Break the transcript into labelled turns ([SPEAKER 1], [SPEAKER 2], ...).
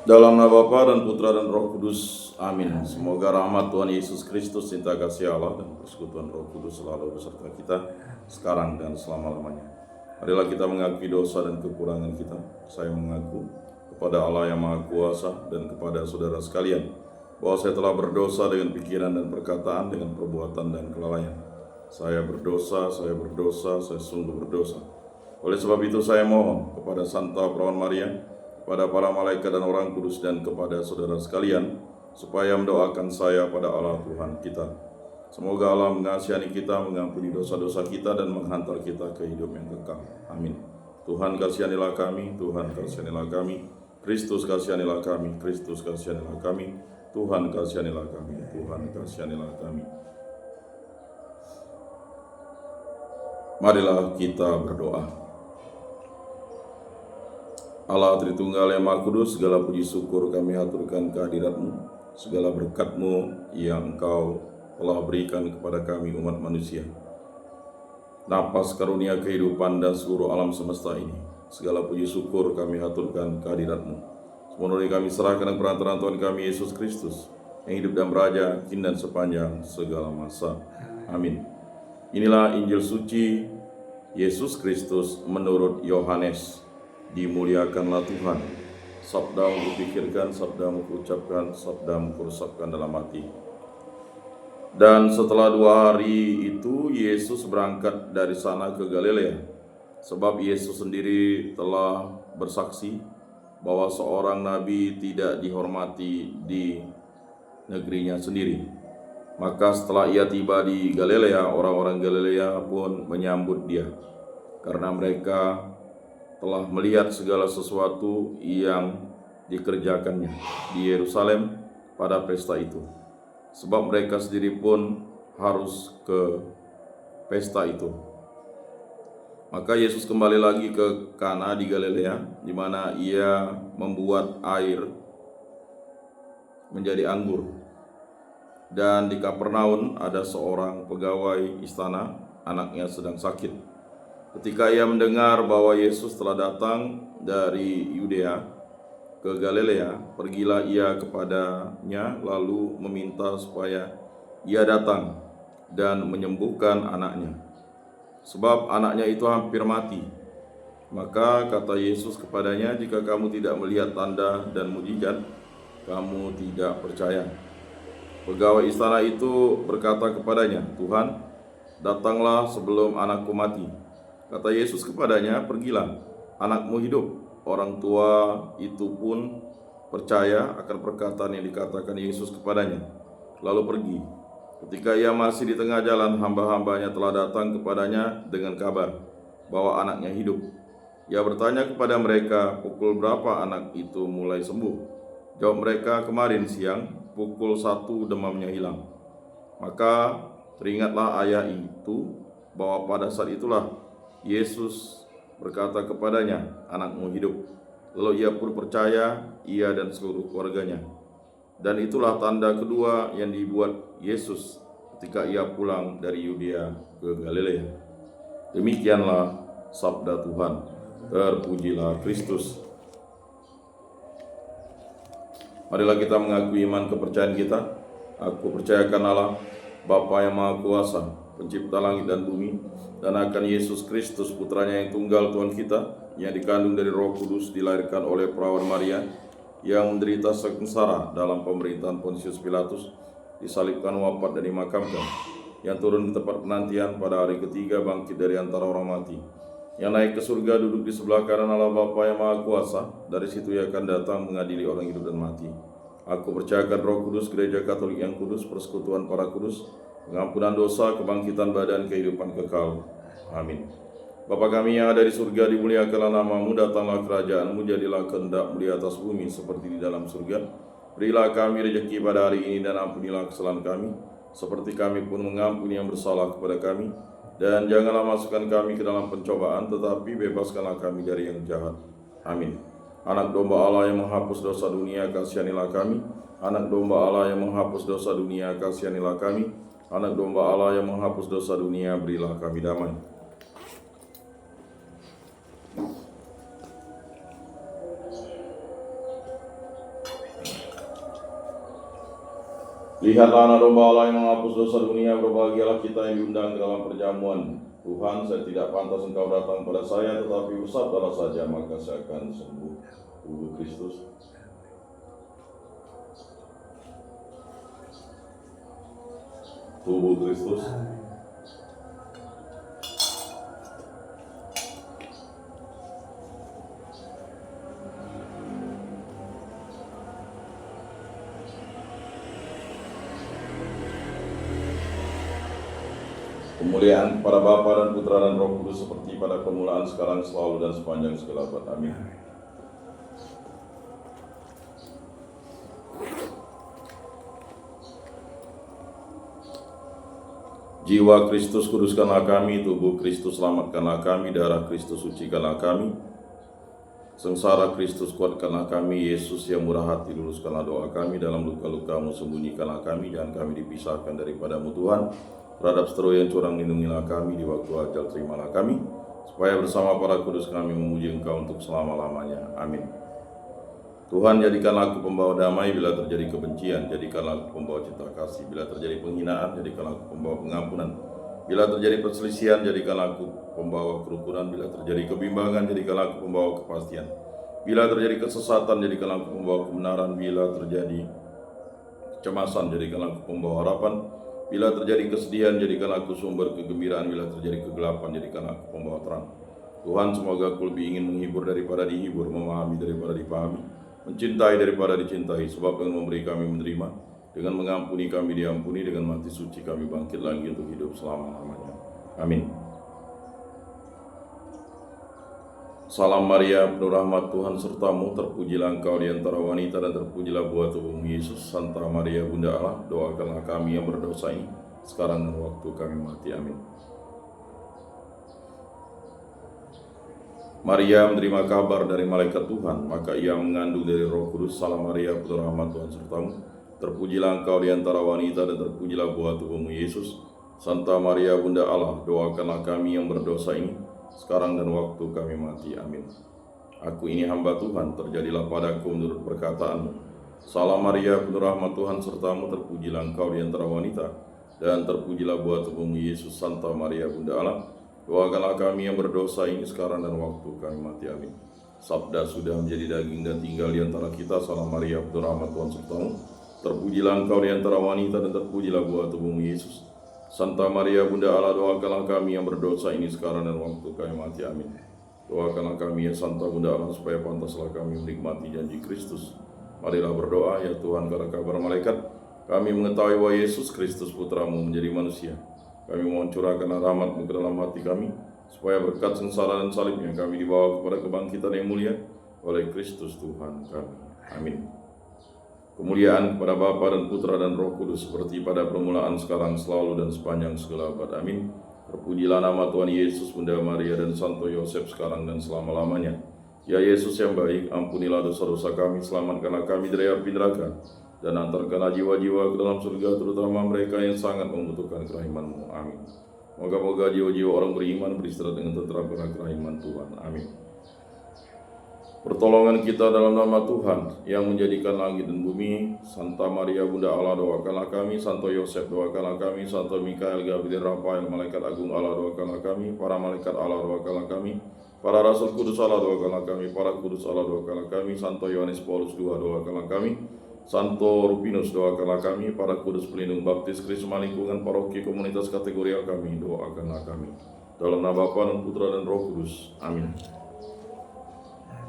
[SPEAKER 1] Dalam nama Bapa dan Putra dan Roh Kudus, amin. Semoga rahmat Tuhan Yesus Kristus, cinta kasih Allah, dan persekutuan Roh Kudus selalu beserta kita, sekarang dan selama-lamanya. Marilah kita mengakui dosa dan kekurangan kita. Saya mengaku kepada Allah yang Maha Kuasa dan kepada saudara sekalian, bahwa saya telah berdosa dengan pikiran dan perkataan, dengan perbuatan dan kelalaian. Saya berdosa, saya sungguh berdosa. Oleh sebab itu saya mohon kepada Santa Perawan Maria, kepada para malaikat dan orang kudus, dan kepada saudara sekalian, supaya mendoakan saya pada Allah Tuhan kita. Semoga Allah mengasihani kita, mengampuni dosa-dosa kita, dan menghantar kita ke hidup yang kekal. Amin. Tuhan kasihanilah kami, Tuhan kasihanilah kami, Kristus kasihanilah kami, Kristus kasihanilah kami, Tuhan kasihanilah kami, Tuhan kasihanilah kami. Marilah kita berdoa. Allah Tritunggal yang Maha Kudus, segala puji syukur kami haturkan kehadirat-Mu, segala berkat-Mu yang Engkau telah berikan kepada kami umat manusia. Napas karunia kehidupan dan seluruh alam semesta ini, segala puji syukur kami haturkan kehadirat-Mu. Sepenuhnya kami serahkan perantaraan Tuhan kami Yesus Kristus, yang hidup dan beraja kini dan sepanjang segala masa. Amin. Inilah Injil suci Yesus Kristus menurut Yohanes. Dimuliakanlah Tuhan. Sabdamu kupikirkan, sabdamu kuucapkan, sabdamu kuresapkan dalam hati. Dan setelah 2 hari itu Yesus berangkat dari sana ke Galilea, sebab Yesus sendiri telah bersaksi bahwa seorang nabi tidak dihormati di negerinya sendiri. Maka setelah ia tiba di Galilea, orang-orang Galilea pun menyambut dia, karena mereka telah melihat segala sesuatu yang dikerjakannya di Yerusalem pada pesta itu. Sebab mereka sendiri pun harus ke pesta itu. Maka Yesus kembali lagi ke Kana di Galilea, di mana ia membuat air menjadi anggur. Dan di Kapernaum ada seorang pegawai istana, anaknya sedang sakit. Ketika ia mendengar bahwa Yesus telah datang dari Yudea ke Galilea, pergilah ia kepadanya lalu meminta supaya ia datang dan menyembuhkan anaknya, sebab anaknya itu hampir mati. Maka kata Yesus kepadanya, jika kamu tidak melihat tanda dan mukjizat, kamu tidak percaya. Pegawai istana itu berkata kepadanya, Tuhan, datanglah sebelum anakku mati. Kata Yesus kepadanya, pergilah, anakmu hidup. Orang tua itu pun percaya akan perkataan yang dikatakan Yesus kepadanya, lalu pergi. Ketika ia masih di tengah jalan, hamba-hambanya telah datang kepadanya dengan kabar bahwa anaknya hidup. Ia bertanya kepada mereka, pukul berapa anak itu mulai sembuh? Jawab mereka, kemarin siang, pukul 1 demamnya hilang. Maka teringatlah ayah itu bahwa pada saat itulah Yesus berkata kepadanya, anakmu hidup. Lalu ia pun percaya, ia dan seluruh keluarganya. Dan itulah tanda kedua yang dibuat Yesus ketika ia pulang dari Yudea ke Galilea. Demikianlah sabda Tuhan. Terpujilah Kristus. Marilah kita mengakui iman kepercayaan kita. Aku percayakan Allah, Bapa yang Maha Kuasa, pencipta langit dan bumi, dan akan Yesus Kristus, putranya yang tunggal Tuhan kita, yang dikandung dari Roh Kudus, dilahirkan oleh Perawan Maria, yang menderita sengsara dalam pemerintahan Pontius Pilatus, disalibkan, wafat dan dimakamkan, yang turun ke tempat penantian, pada hari ketiga bangkit dari antara orang mati, yang naik ke surga, duduk di sebelah kanan Allah Bapa yang Maha Kuasa. Dari situ ia akan datang mengadili orang hidup dan mati. Aku percayakan Roh Kudus, Gereja Katolik yang kudus, persekutuan para kudus, pengampunan dosa, kebangkitan badan, kehidupan kekal. Amin. Bapa kami yang ada di surga, dimuliakanlah namamu, datanglah kerajaanmu, jadilah kehendak-mu di atas bumi seperti di dalam surga. Berilah kami rezeki pada hari ini, dan ampunilah kesalahan kami, seperti kami pun mengampuni yang bersalah kepada kami. Dan janganlah masukkan kami ke dalam pencobaan, tetapi bebaskanlah kami dari yang jahat. Amin. Anak domba Allah yang menghapus dosa dunia, kasihanilah kami. Anak domba Allah yang menghapus dosa dunia, kasihanilah kami. Anak domba Allah yang menghapus dosa dunia, berilah kami damai. Lihatlah anak domba Allah yang menghapus dosa dunia, berbahagialah kita yang diundang ke dalam perjamuan Tuhan. Saya tidak pantas engkau datang pada saya, tetapi bersabdalah saja, maka saya akan sembuh. Tubuh Kristus. Tubuh Kristus. Kemuliaan kepada Bapa dan Putra dan Roh Kudus seperti pada permulaan, sekarang, selalu, dan sepanjang segala abad. Amin. Jiwa Kristus kuduskanlah kami, tubuh Kristus selamatkanlah kami, darah Kristus sucikanlah kami, sengsara Kristus kuatkanlah kami, Yesus yang murah hati luluskanlah doa kami, dalam luka-lukamu sembunyikanlah kami, jangan kami dipisahkan daripadamu Tuhan. Terhadap seteru yang curang lindungilah kami, di waktu ajal terimalah kami, supaya bersama para kudus kami memuji Engkau untuk selama-lamanya. Amin. Tuhan, jadikanlah aku pembawa damai bila terjadi kebencian, jadikanlah aku pembawa cinta kasih bila terjadi penghinaan, jadikanlah aku pembawa pengampunan bila terjadi perselisihan, jadikanlah aku pembawa kerukunan, bila terjadi kebimbangan, jadikanlah aku pembawa kepastian, bila terjadi kesesatan, jadikanlah aku pembawa kebenaran, bila terjadi kecemasan, jadikanlah aku pembawa harapan, bila terjadi kesedihan, jadikanlah aku sumber kegembiraan, bila terjadi kegelapan, jadikanlah aku pembawa terang. Tuhan, semoga aku lebih ingin menghibur daripada dihibur, memahami daripada dipahami, mencintai daripada dicintai, sebab dengan memberi kami menerima, dengan mengampuni kami diampuni, dengan mati suci kami bangkit lagi untuk hidup selama-lamanya. Amin. Salam Maria, penuh rahmat, Tuhan sertamu, terpujilah engkau di antara wanita dan terpujilah buah tubuhmu Yesus. Santa Maria Bunda Allah, doakanlah kami yang berdosa ini, sekarang dan waktu kami mati. Amin. Maria menerima kabar dari malaikat Tuhan, maka ia mengandung dari Roh Kudus. Salam Maria, penuh rahmat, Tuhan sertamu, terpujilah engkau di antara wanita dan terpujilah buah tubuhmu Yesus. Santa Maria Bunda Allah, doakanlah kami yang berdosa ini, sekarang dan waktu kami mati. Amin. Aku ini hamba Tuhan, terjadilah padaku menurut perkataanmu. Salam Maria, penuh rahmat, Tuhan sertamu, terpujilah engkau di antara wanita, dan terpujilah buah tubuhmu Yesus. Santa Maria Bunda Allah, doakanlah kami yang berdosa ini, sekarang dan waktu kami mati. Amin. Sabda sudah menjadi daging dan tinggal di antara kita. Salam Maria, penuh rahmat, Tuhan sertamu, terpujilah engkau di antara wanita, dan terpujilah buah tubuhmu Yesus. Santa Maria Bunda Allah, doakanlah kami yang berdosa ini, sekarang dan waktu kami mati. Amin. Doakanlah kami ya Santa Bunda Allah, supaya pantaslah kami menikmati janji Kristus. Marilah berdoa. Ya Tuhan, karena kabar malaikat kami mengetahui bahwa Yesus Kristus Putramu menjadi manusia. Kami mohon curahkan rahmat-Mu ke dalam hati kami, supaya berkat sengsara dan salibnya kami dibawa kepada kebangkitan yang mulia oleh Kristus Tuhan kami. Amin. Kemuliaan kepada Bapa dan Putra dan Roh Kudus, seperti pada permulaan, sekarang, selalu, dan sepanjang segala abad. Amin. Terpujilah nama Tuhan Yesus, Bunda Maria, dan Santo Yosef, sekarang dan selama-lamanya. Ya Yesus yang baik, ampunilah dosa-dosa kami, selamatkanlah kami dari api neraka, dan antarkanlah jiwa-jiwa ke dalam surga, terutama mereka yang sangat membutuhkan kerahiman-Mu. Amin. Moga-moga jiwa-jiwa orang beriman beristirahat dengan tentram karena kerahiman Tuhan. Amin. Pertolongan kita dalam nama Tuhan yang menjadikan langit dan bumi. Santa Maria Bunda Allah, doakanlah kami. Santo Yosef, doakanlah kami. Santo Mikael, Gabriel, Rafael, malaikat agung Allah, doakanlah kami. Para malaikat Allah, doakanlah kami. Para rasul kudus Allah, doakanlah kami. Para kudus Allah, doakanlah kami. Santo Yohanes Paulus II, doakanlah kami. Santo Rupinus, doakanlah kami. Para kudus pelindung baptis Krisma lingkungan paroki komunitas kategorial kami, doakanlah kami. Dalam nama Bapa dan Putra dan Roh Kudus. Amin.